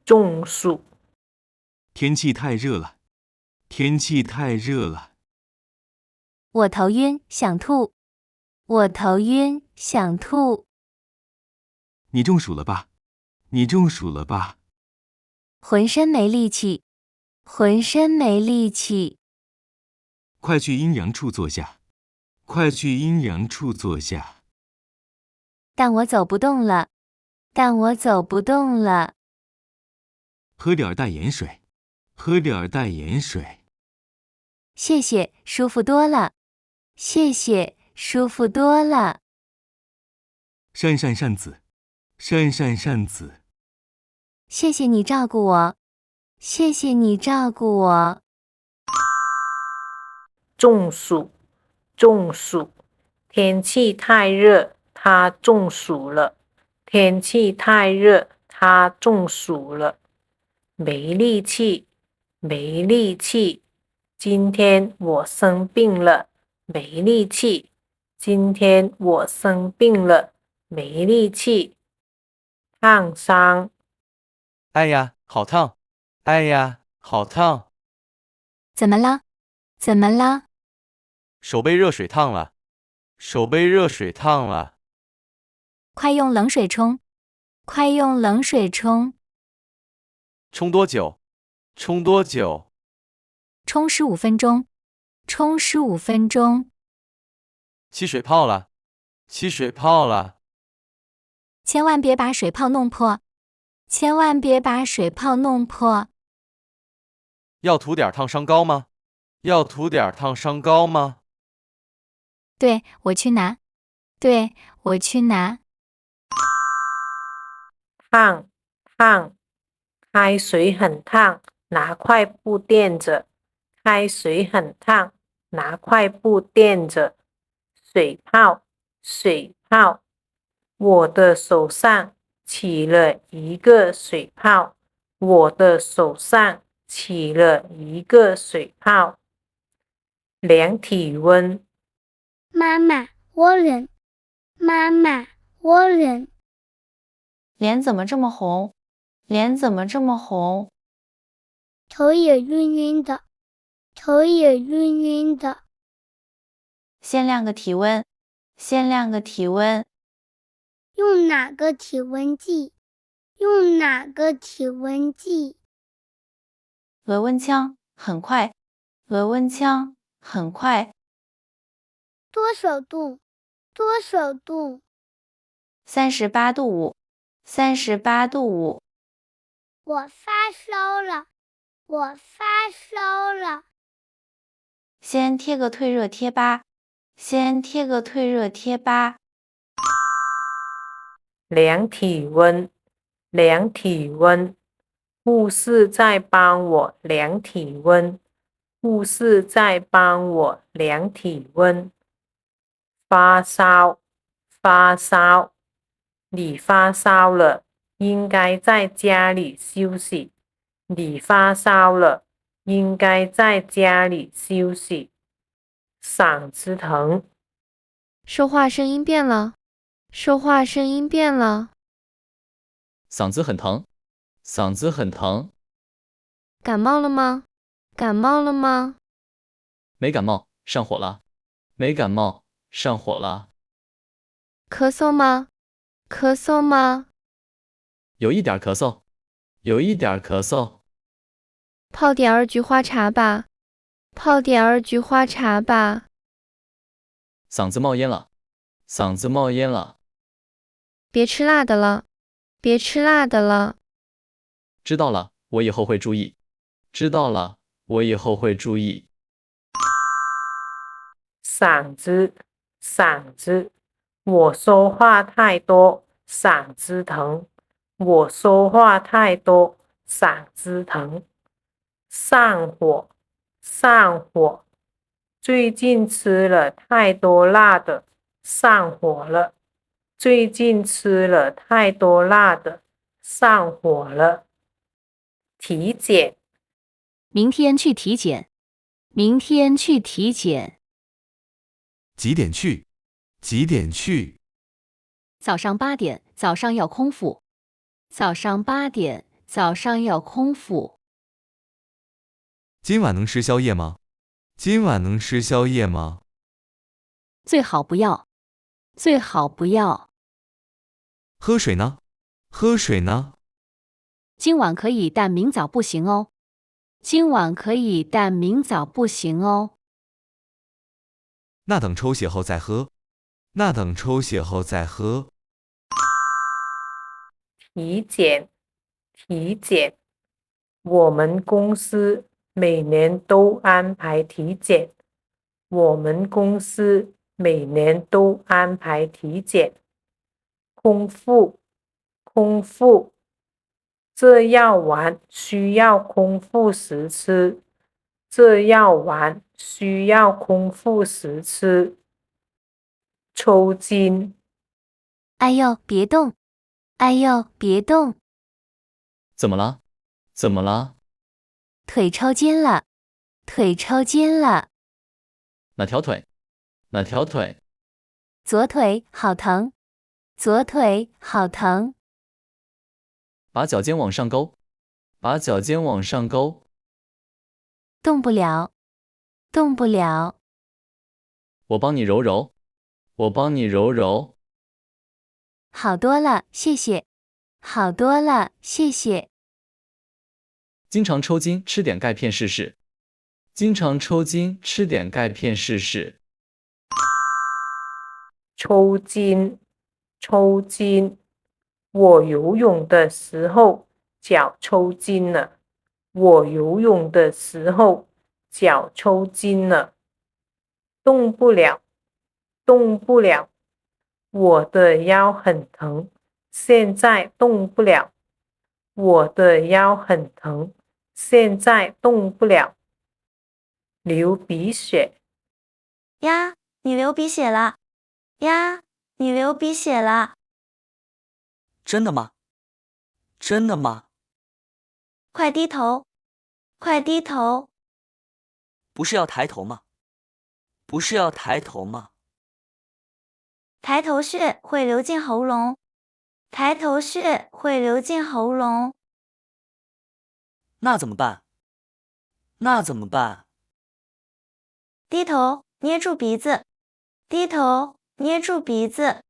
中暑。天气太热了，天气太热了。我头晕，想吐。我头晕，想吐。你中暑了吧？你中暑了吧？浑身没力气，浑身没力气。快去阴凉处坐下，快去阴凉处坐下。但我走不动了，但我走不动了。喝点淡盐水，喝点淡盐水。谢谢，舒服多了。谢谢，舒服多了。扇扇扇子，扇扇扇子。谢谢你照顾我，谢谢你照顾我。中暑，中暑。天气太热，他中暑了。天气太热，他中暑了。没力气，没力气。今天我生病了，没力气。今天我生病了，没力气。烫伤。哎呀，好烫！哎呀，好烫！怎么了？怎么了？手被热水烫了，手被热水烫了。快用冷水冲，快用冷水冲。冲多久？冲多久？冲15分钟，冲15分钟。起水泡了，起水泡了。千万别把水泡弄破，千万别把水泡弄破。要涂点烫伤膏吗？要涂点烫伤膏吗？对，我去拿。对，我去拿。烫，烫。开水很烫，拿块布垫着。开水很烫，拿块布垫着。水泡，水泡。我的手上起了一个水泡，我的手上起了一个水泡。量体温。妈妈，我冷。妈妈，我冷。脸怎么这么红？脸怎么这么红？头也晕晕的，头也晕晕的。先量个体温，先量个体温。用哪个体温计？用哪个体温计？额温枪，很快，额温枪，很快。多少度？多少度？38度5，38度5。我发烧了，我发烧了。先贴个退热贴吧，先贴个退热贴吧。量体温，量体温。护士在帮我量体温，护士在帮我量体温。发烧，发烧。你发烧了，应该在家里休息。你发烧了，应该在家里休息。嗓子疼。说话声音变了，说话声音变了。嗓子很疼，嗓子很疼。感冒了吗？感冒了吗？没感冒，上火了。没感冒，上火了。咳嗽吗？咳嗽吗？有一点咳嗽，有一点咳嗽。泡点儿菊花茶吧，泡点儿菊花茶吧。嗓子冒烟了，嗓子冒烟了。别吃辣的了，别吃辣的了。知道了，我以后会注意。知道了，我以后会注意。嗓子，嗓子。我说话太多，嗓子疼。我说话太多，嗓子疼。上火，上火。最近吃了太多辣的，上火了。最近吃了太多辣的，上火了。体检。明天去体检，明天去体检。几点去？几点去？早上8点，早上要空腹。早上8点，早上要空腹。今晚能吃宵夜吗？今晚能吃宵夜吗？最好不要，最好不要。喝水呢？喝水呢？今晚可以，但明早不行哦。今晚可以，但明早不行哦。那等抽血后再喝。那等抽血后再喝。体检，体检。我们公司每年都安排体检。我们公司每年都安排体检。空腹，空腹。这药丸需要空腹时吃。这药丸需要空腹时吃。抽筋，哎呦，别动！哎呦，别动！怎么了？怎么了？腿抽筋了，腿抽筋了，哪条腿？哪条腿？左腿好疼，左腿好疼。把脚尖往上勾，把脚尖往上勾。动不了，动不了。我帮你揉揉，我帮你揉揉。好多了，谢谢。好多了，谢谢。经常抽筋，吃点钙片试试。经常抽筋，吃点钙片试试。抽筋，抽筋。我游泳的时候脚抽筋了。我游泳的时候脚抽筋了。动不了，动不了。我的腰很疼，现在动不了。我的腰很疼，现在动不了。流鼻血，呀，你流鼻血了！呀，你流鼻血了！真的吗？真的吗？快低头，快低头！不是要抬头吗？不是要抬头吗？抬头血会流进喉咙，抬头血会流进喉咙。那怎么办？那怎么办？低头，捏住鼻子，低头，捏住鼻子。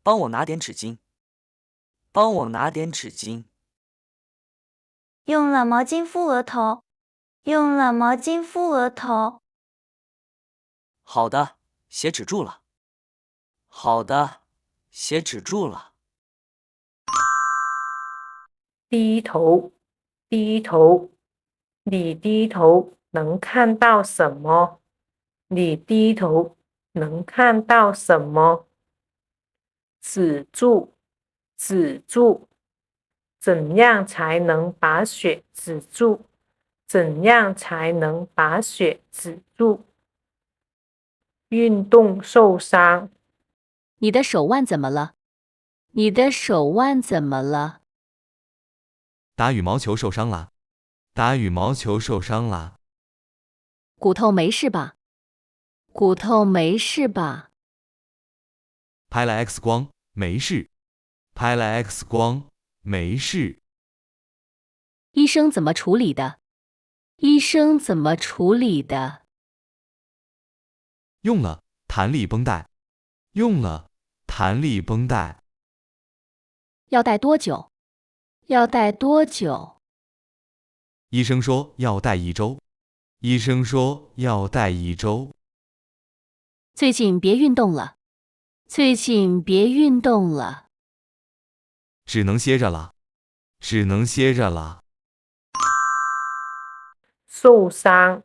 帮我拿点纸巾，帮我拿点纸巾。用了毛巾敷额头，用了毛巾敷额头。好的，血止住了。好的，血止住了。低头，低头。你低头能看到什么？你低头能看到什么？止住，止住。怎样才能把血止住？怎样才能把血止住？运动受伤，你的手腕怎么了？你的手腕怎么了？打羽毛球受伤啦！打羽毛球受伤啦！骨头没事吧？骨头没事吧？拍了 X 光，没事。拍了 X 光，没事。医生怎么处理的？医生怎么处理的？用了弹力绷带。用了弹力绷带。要戴多久？要戴多久？医生说要戴1周。医生说要戴1周。最近别运动了。最近别运动了。只能歇着了。只能歇着了。受伤，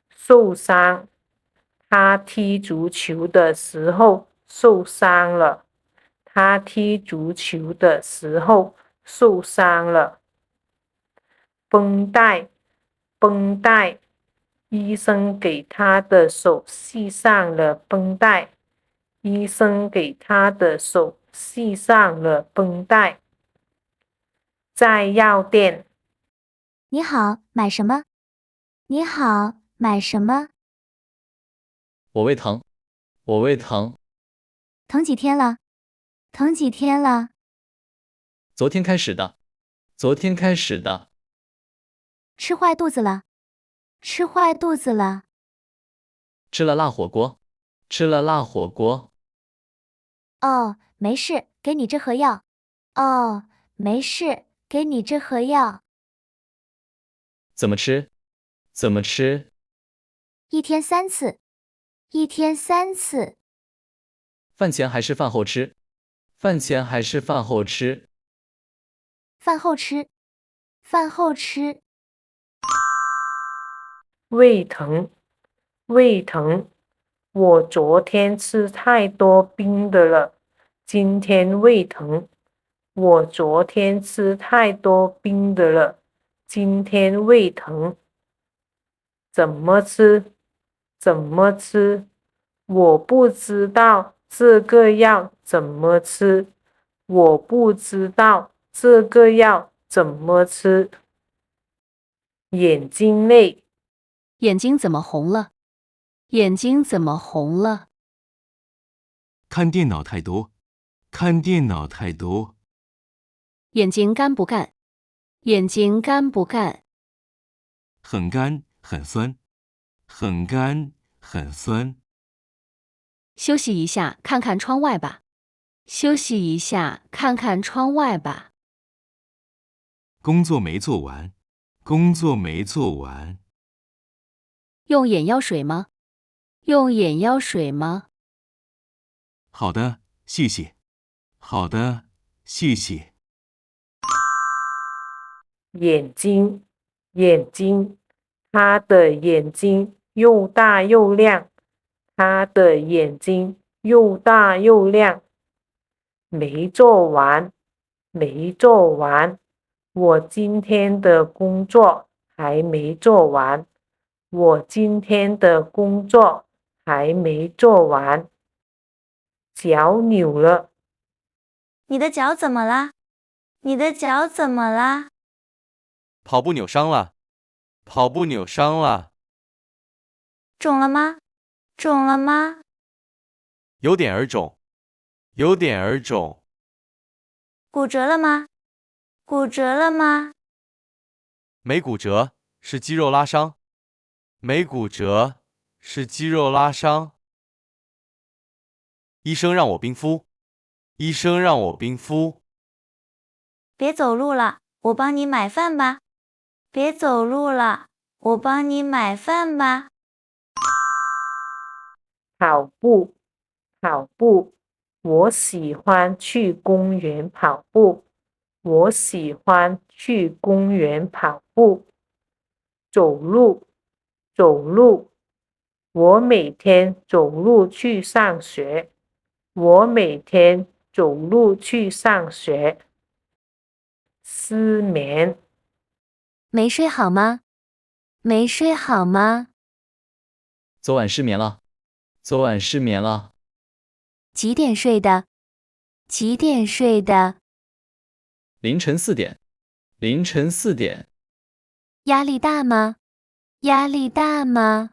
受伤。他踢足球的时候受伤了。他踢足球的时候受伤了。绷带，绷带。医生给他的手系上了绷带。医生给他的手系上了绷带。在药店，你好，买什么？你好，买什么？我胃疼，我胃疼。疼几天了？疼几天了？昨天开始的。昨天开始的。吃坏肚子了，吃坏肚子了。吃了辣火锅，吃了辣火锅。哦，没事，给你这盒药。哦，没事，给你这盒药。怎么吃？怎么吃？一天3次，一天3次。饭前还是饭后吃？饭前还是饭后吃？饭后吃，饭后吃。胃疼，胃疼。我昨天吃太多冰的了，今天胃疼。我昨天吃太多冰的了，今天胃疼。怎么吃？怎么吃？我不知道这个药怎么吃。我不知道这个药怎么吃。眼睛累，眼睛怎么红了？眼睛怎么红了？看电脑太多，看电脑太多。眼睛干不干？眼睛干不干？很干，很酸，很干，很酸。休息一下，看看窗外吧。休息一下，看看窗外吧。工作没做完，工作没做完。用眼药水吗？用眼药水吗？好的，谢谢。好的，谢谢。眼睛，眼睛。他的眼睛又大又亮，他的眼睛又大又亮。没做完，没做完。我今天的工作还没做完，我今天的工作还没做完。脚扭了，你的脚怎么啦？你的脚怎么啦？跑步扭伤了，跑步扭伤了。肿了吗？肿了吗？有点儿肿，有点儿肿。骨折了吗？骨折了吗？没骨折，是肌肉拉伤。没骨折，是肌肉拉伤。医生让我冰敷，医生让我冰敷。别走路了，我帮你买饭吧。别走路了，我帮你买饭吧。跑步，跑步。我喜欢去公园跑步，我喜欢去公园跑步。走路，走路。我每天走路去上学，我每天走路去上学。失眠，没睡好吗？没睡好吗？昨晚失眠了，昨晚失眠了。几点睡的？几点睡的？凌晨4点，凌晨4点。压力大吗？压力大吗？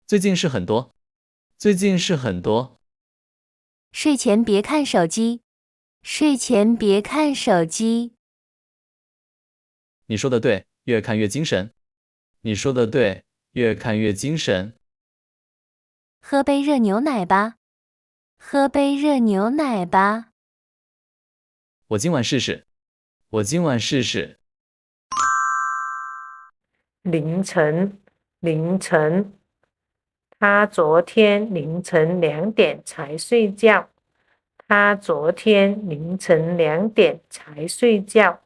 最近是很多，最近是很多。睡前别看手机，睡前别看手机。你说的对，越看越精神。你说的对，越看越精神。喝杯热牛奶吧，喝杯热牛奶吧。我今晚试试，我今晚试试。凌晨，凌晨。他昨天凌晨2点才睡觉，他昨天凌晨2点才睡觉。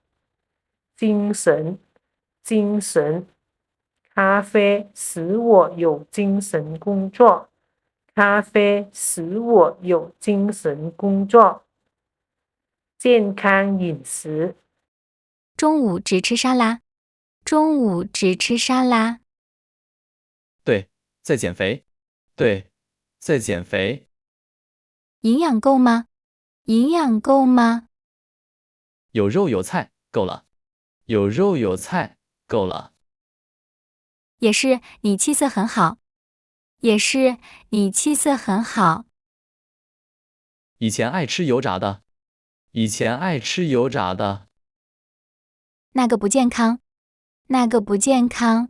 精神，精神。咖啡使我有精神工作，咖啡使我有精神工作。健康饮食，中午只吃沙拉，中午只吃沙拉。对，在减肥。对，在减肥。营养够吗？营养够吗？有肉有菜，够了。有肉有菜，够了。也是，你气色很好。也是，你气色很好。以前爱吃油炸的，以前爱吃油炸的。那个不健康，那个不健康。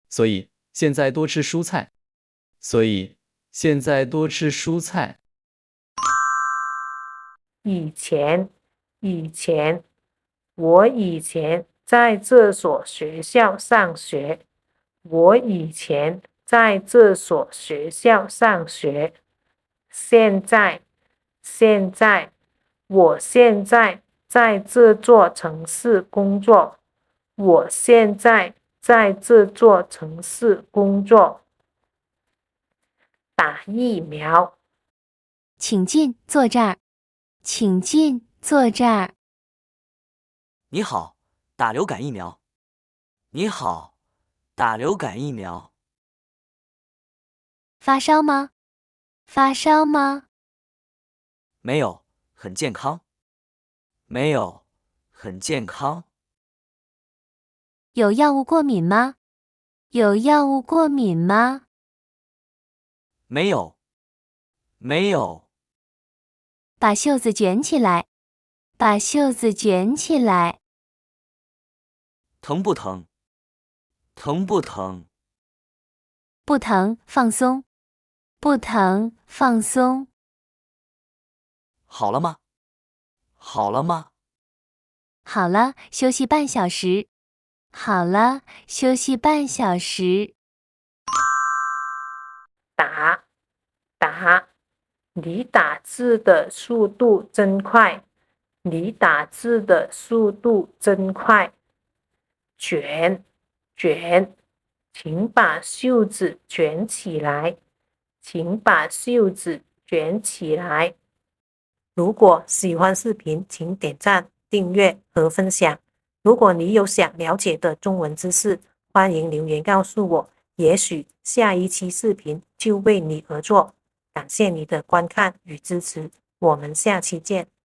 所以现在多吃蔬菜。所以现在多吃蔬菜。以前，我以前在这所学校上学。我以前在这所学校上学。现在，我现在在这座城市工作。我现在在这座城市工作。打疫苗。请进，坐这儿。请进，坐这儿。你好，打流感疫苗。你好，打流感疫苗。发烧吗？发烧吗？没有，很健康。没有，很健康。有药物过敏吗？有药物过敏吗？没有，没有。把袖子卷起来，把袖子卷起来。疼不疼？疼不疼？不疼，放松。不疼，放松。好了吗？好了吗？好了，休息半小时。好了，休息半小时。打，你打字的速度真快。你打字的速度真快。卷，请把袖子卷起来。请把袖子卷起来。如果喜欢视频，请点赞、订阅和分享。如果你有想了解的中文知识，欢迎留言告诉我，也许下一期视频就为你而做。感谢你的观看与支持，我们下期见。